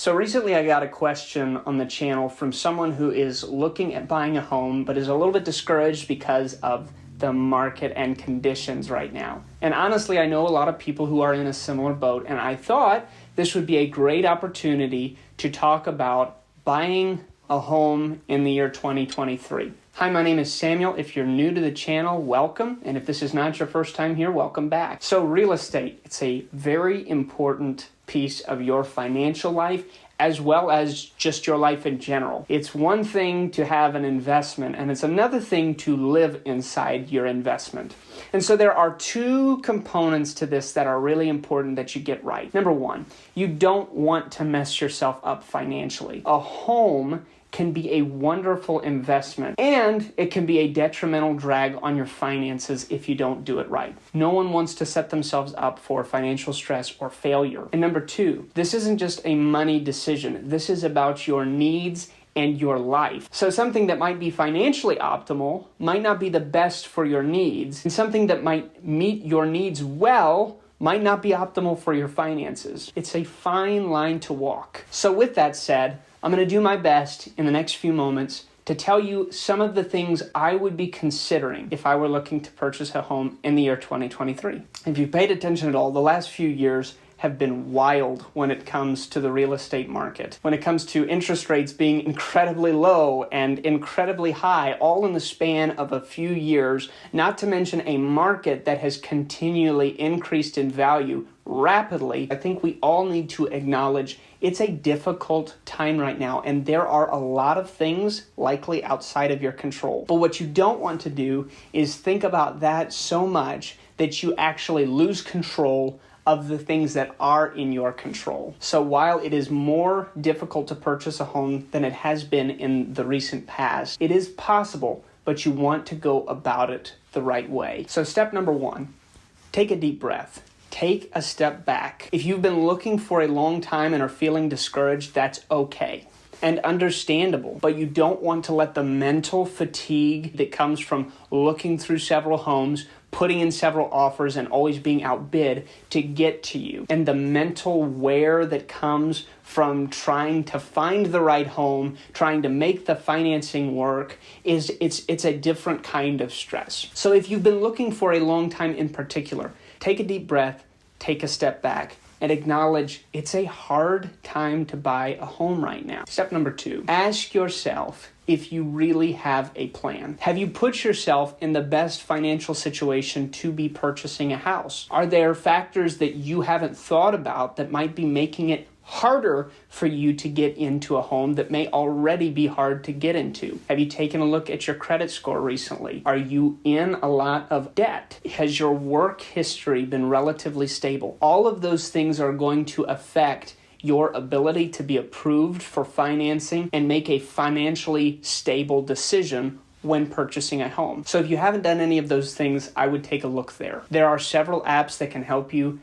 So recently I got a question on the channel from someone who is looking at buying a home but is a little bit discouraged because of the market and conditions right now. And honestly, I know a lot of people who are in a similar boat, and I thought this would be a great opportunity to talk about buying a home in the year 2023. Hi, my name is Samuel. If you're new to the channel, welcome. And if this is not your first time here, welcome back. So real estate, it's a very important piece of your financial life as well as just your life in general. It's one thing to have an investment, and it's another thing to live inside your investment. And so there are two components to this that are really important that you get right. Number one, you don't want to mess yourself up financially. A home can be a wonderful investment, and it can be a detrimental drag on your finances if you don't do it right. No one wants to set themselves up for financial stress or failure. And number two, this isn't just a money decision. This is about your needs and your life. So something that might be financially optimal might not be the best for your needs, and something that might meet your needs well might not be optimal for your finances. It's a fine line to walk. So with that said, I'm going to do my best in the next few moments to tell you some of the things I would be considering if I were looking to purchase a home in the year 2023. If you've paid attention at all, the last few years have been wild when it comes to the real estate market. When it comes to interest rates being incredibly low and incredibly high, all in the span of a few years, not to mention a market that has continually increased in value rapidly. I think we all need to acknowledge it's a difficult time right now, and there are a lot of things likely outside of your control. But what you don't want to do is think about that so much that you actually lose control of the things that are in your control. So while it is more difficult to purchase a home than it has been in the recent past, it is possible, but you want to go about it the right way. So step number one, take a deep breath. Take a step back. If you've been looking for a long time and are feeling discouraged, that's okay and understandable, but you don't want to let the mental fatigue that comes from looking through several homes, putting in several offers, and always being outbid to get to you. And the mental wear that comes from trying to find the right home, trying to make the financing work, it's a different kind of stress. So if you've been looking for a long time in particular, take a deep breath, take a step back, and acknowledge it's a hard time to buy a home right now. Step number two, ask yourself if you really have a plan. Have you put yourself in the best financial situation to be purchasing a house? Are there factors that you haven't thought about that might be making it harder for you to get into a home that may already be hard to get into? Have you taken a look at your credit score recently? Are you in a lot of debt? Has your work history been relatively stable? All of those things are going to affect your ability to be approved for financing and make a financially stable decision when purchasing a home. So if you haven't done any of those things, I would take a look there. There are several apps that can help you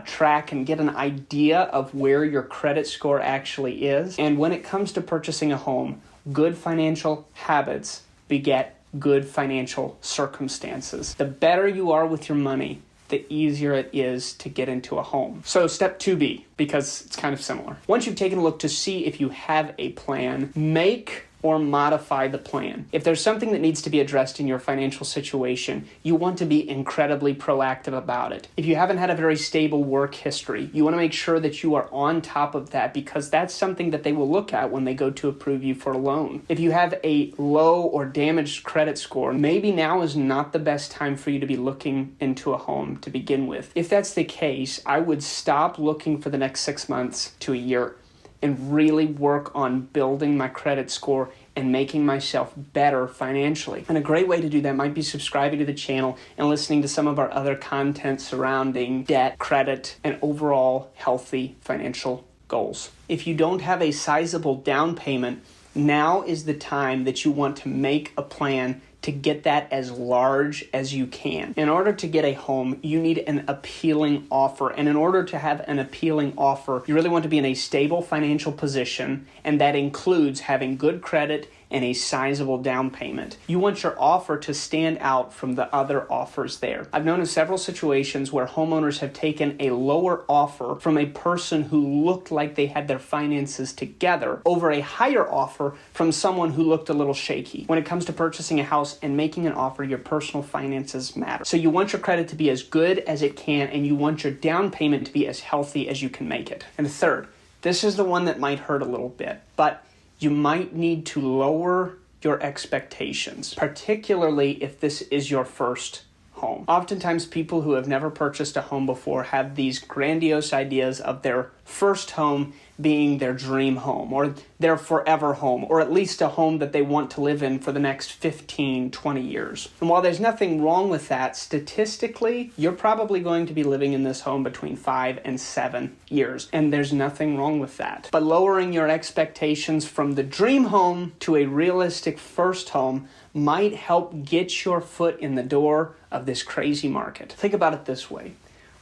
track and get an idea of where your credit score actually is. And when it comes to purchasing a home, good financial habits beget good financial circumstances. The better you are with your money, the easier it is to get into a home. So step 2B, because it's kind of similar. Once you've taken a look to see if you have a plan, make or modify the plan. If there's something that needs to be addressed in your financial situation, you want to be incredibly proactive about it. If you haven't had a very stable work history, you want to make sure that you are on top of that, because that's something that they will look at when they go to approve you for a loan. If you have a low or damaged credit score, maybe now is not the best time for you to be looking into a home to begin with. If that's the case, I would stop looking for the next 6 months to a year and really work on building my credit score and making myself better financially. And a great way to do that might be subscribing to the channel and listening to some of our other content surrounding debt, credit, and overall healthy financial goals. If you don't have a sizable down payment, now is the time that you want to make a plan to get that as large as you can. In order to get a home, you need an appealing offer. And in order to have an appealing offer, you really want to be in a stable financial position, and that includes having good credit and a sizable down payment. You want your offer to stand out from the other offers there. I've known of several situations where homeowners have taken a lower offer from a person who looked like they had their finances together over a higher offer from someone who looked a little shaky. When it comes to purchasing a house and making an offer, your personal finances matter. So you want your credit to be as good as it can, and you want your down payment to be as healthy as you can make it. And third, this is the one that might hurt a little bit, but you might need to lower your expectations, particularly if this is your first home. Oftentimes, people who have never purchased a home before have these grandiose ideas of their first home being their dream home or their forever home, or at least a home that they want to live in for the next 15, 20 years. And while there's nothing wrong with that, statistically, you're probably going to be living in this home between 5 and 7 years, and there's nothing wrong with that. But lowering your expectations from the dream home to a realistic first home might help get your foot in the door of this crazy market. Think about it this way.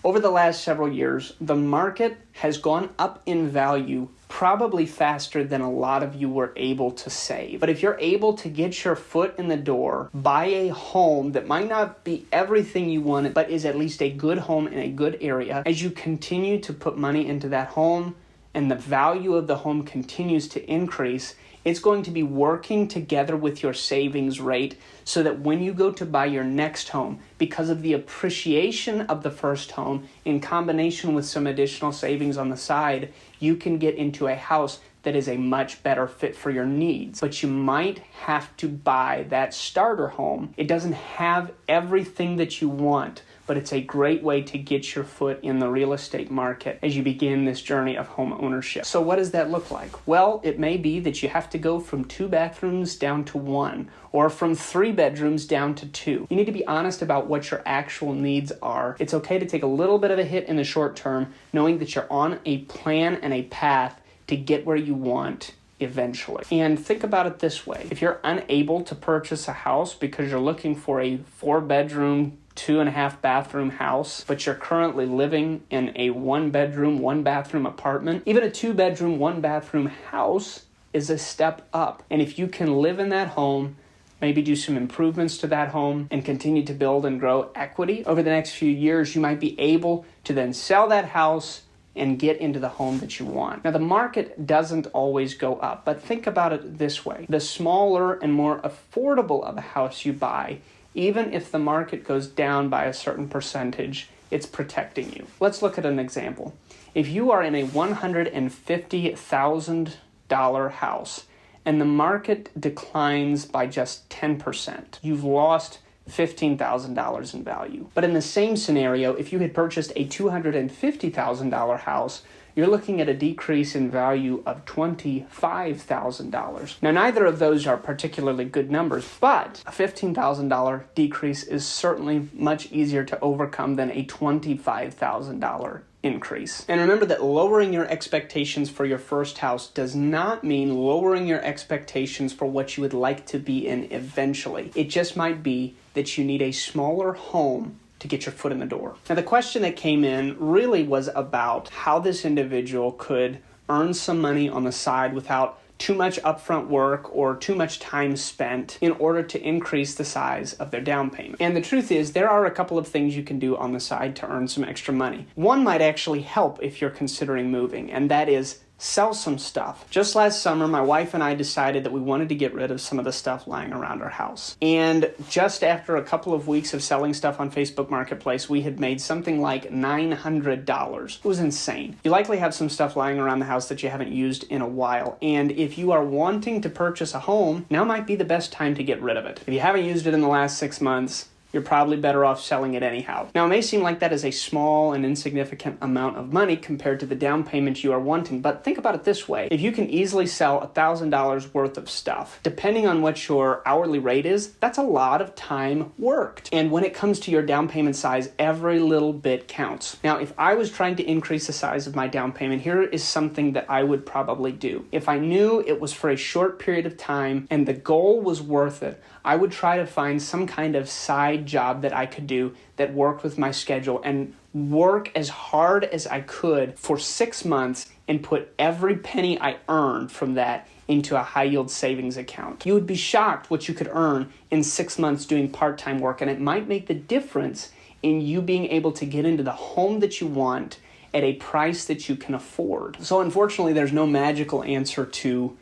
Over the last several years, the market has gone up in value probably faster than a lot of you were able to save. But if you're able to get your foot in the door, buy a home that might not be everything you wanted, but is at least a good home in a good area, as you continue to put money into that home and the value of the home continues to increase, it's going to be working together with your savings rate so that when you go to buy your next home, because of the appreciation of the first home in combination with some additional savings on the side, you can get into a house that is a much better fit for your needs. But you might have to buy that starter home. It doesn't have everything that you want, but it's a great way to get your foot in the real estate market as you begin this journey of home ownership. So what does that look like? Well, it may be that you have to go from 2 bathrooms down to 1, or from 3 bedrooms down to 2. You need to be honest about what your actual needs are. It's okay to take a little bit of a hit in the short term, knowing that you're on a plan and a path to get where you want eventually. And think about it this way. If you're unable to purchase a house because you're looking for a 4-bedroom, 2.5 bathroom house, but you're currently living in a 1-bedroom, 1-bathroom apartment, even a 2-bedroom, 1-bathroom house is a step up. And if you can live in that home, maybe do some improvements to that home and continue to build and grow equity over the next few years, you might be able to then sell that house and get into the home that you want. Now, the market doesn't always go up, but think about it this way. The smaller and more affordable of a house you buy, even if the market goes down by a certain percentage, it's protecting you. Let's look at an example. If you are in a $150,000 house and the market declines by just 10%, you've lost $15,000 in value. But in the same scenario, if you had purchased a $250,000 house, you're looking at a decrease in value of $25,000. Now, neither of those are particularly good numbers, but a $15,000 decrease is certainly much easier to overcome than a $25,000 increase. And remember that lowering your expectations for your first house does not mean lowering your expectations for what you would like to be in eventually. It just might be that you need a smaller home to get your foot in the door. Now, the question that came in really was about how this individual could earn some money on the side without too much upfront work or too much time spent in order to increase the size of their down payment. And the truth is, there are a couple of things you can do on the side to earn some extra money. One might actually help if you're considering moving, and that is sell some stuff. Just last summer, my wife and I decided that we wanted to get rid of some of the stuff lying around our house. And just after a couple of weeks of selling stuff on Facebook Marketplace, we had made something like $900. It was insane. You likely have some stuff lying around the house that you haven't used in a while. And if you are wanting to purchase a home, now might be the best time to get rid of it. If you haven't used it in the last 6 months, you're probably better off selling it anyhow. Now, it may seem like that is a small and insignificant amount of money compared to the down payment you are wanting, but think about it this way. If you can easily sell $1,000 worth of stuff, depending on what your hourly rate is, that's a lot of time worked. And when it comes to your down payment size, every little bit counts. Now, if I was trying to increase the size of my down payment, here is something that I would probably do. If I knew it was for a short period of time and the goal was worth it, I would try to find some kind of side job that I could do that worked with my schedule and work as hard as I could for 6 months and put every penny I earned from that into a high yield savings account. You would be shocked what you could earn in 6 months doing part-time work, and it might make the difference in you being able to get into the home that you want at a price that you can afford. So unfortunately, there's no magical answer to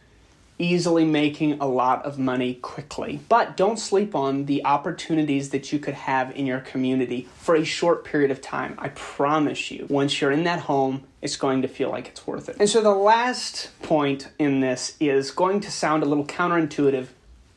easily making a lot of money quickly. But don't sleep on the opportunities that you could have in your community for a short period of time. I promise you, once you're in that home, it's going to feel like it's worth it. And so the last point in this is going to sound a little counterintuitive,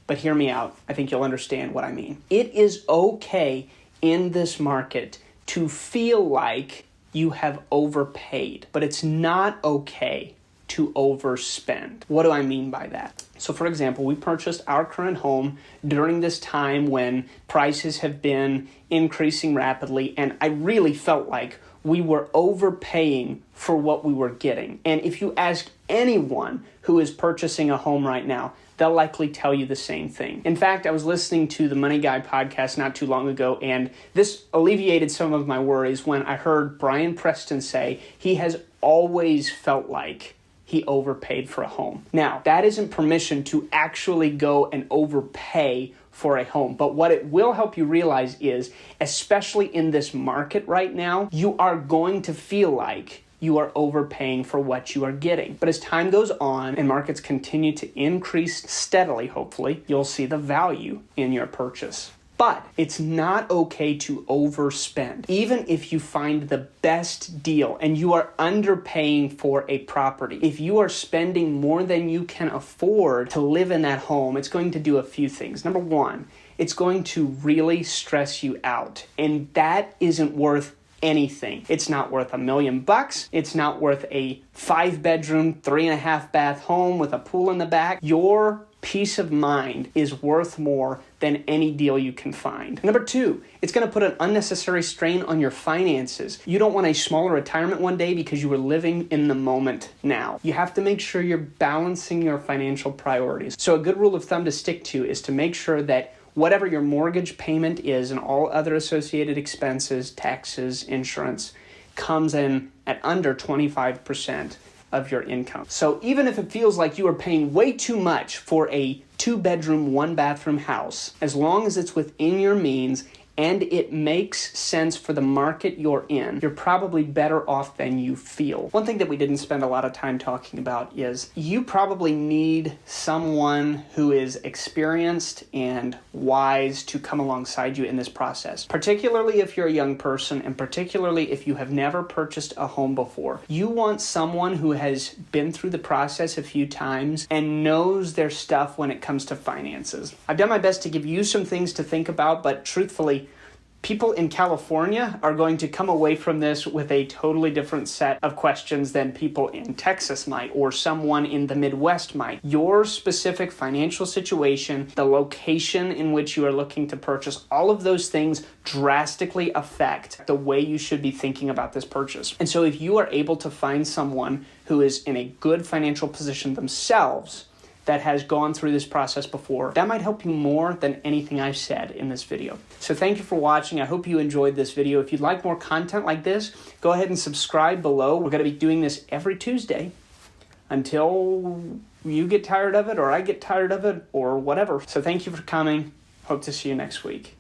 but hear me out. I think you'll understand what I mean. It is okay in this market to feel like you have overpaid, but it's not okay to overspend. What do I mean by that? So for example, we purchased our current home during this time when prices have been increasing rapidly, and I really felt like we were overpaying for what we were getting. And if you ask anyone who is purchasing a home right now, they'll likely tell you the same thing. In fact, I was listening to the Money Guy podcast not too long ago, and this alleviated some of my worries when I heard Brian Preston say he has always felt like he overpaid for a home. Now, that isn't permission to actually go and overpay for a home. But what it will help you realize is, especially in this market right now, you are going to feel like you are overpaying for what you are getting. But as time goes on and markets continue to increase steadily, hopefully, you'll see the value in your purchase. But it's not okay to overspend. Even if you find the best deal and you are underpaying for a property, if you are spending more than you can afford to live in that home, it's going to do a few things. Number one, it's going to really stress you out. And that isn't worth anything. It's not worth $1 million. It's not worth a 5-bedroom, 3.5 bath home with a pool in the back. Your peace of mind is worth more than any deal you can find. Number two, it's going to put an unnecessary strain on your finances. You don't want a smaller retirement one day because you are living in the moment now. You have to make sure you're balancing your financial priorities. So a good rule of thumb to stick to is to make sure that whatever your mortgage payment is and all other associated expenses, taxes, insurance, comes in at under 25% of your income. So even if it feels like you are paying way too much for a 2-bedroom, 1-bathroom house, as long as it's within your means and it makes sense for the market you're in, you're probably better off than you feel. One thing that we didn't spend a lot of time talking about is you probably need someone who is experienced and wise to come alongside you in this process, particularly if you're a young person and particularly if you have never purchased a home before. You want someone who has been through the process a few times and knows their stuff when it comes to finances. I've done my best to give you some things to think about, but truthfully, people in California are going to come away from this with a totally different set of questions than people in Texas might, or someone in the Midwest might. Your specific financial situation, the location in which you are looking to purchase, all of those things drastically affect the way you should be thinking about this purchase. And so if you are able to find someone who is in a good financial position themselves, that has gone through this process before, that might help you more than anything I've said in this video. So thank you for watching. I hope you enjoyed this video. If you'd like more content like this, go ahead and subscribe below. We're going to be doing this every Tuesday until you get tired of it or I get tired of it or whatever. So thank you for coming. Hope to see you next week.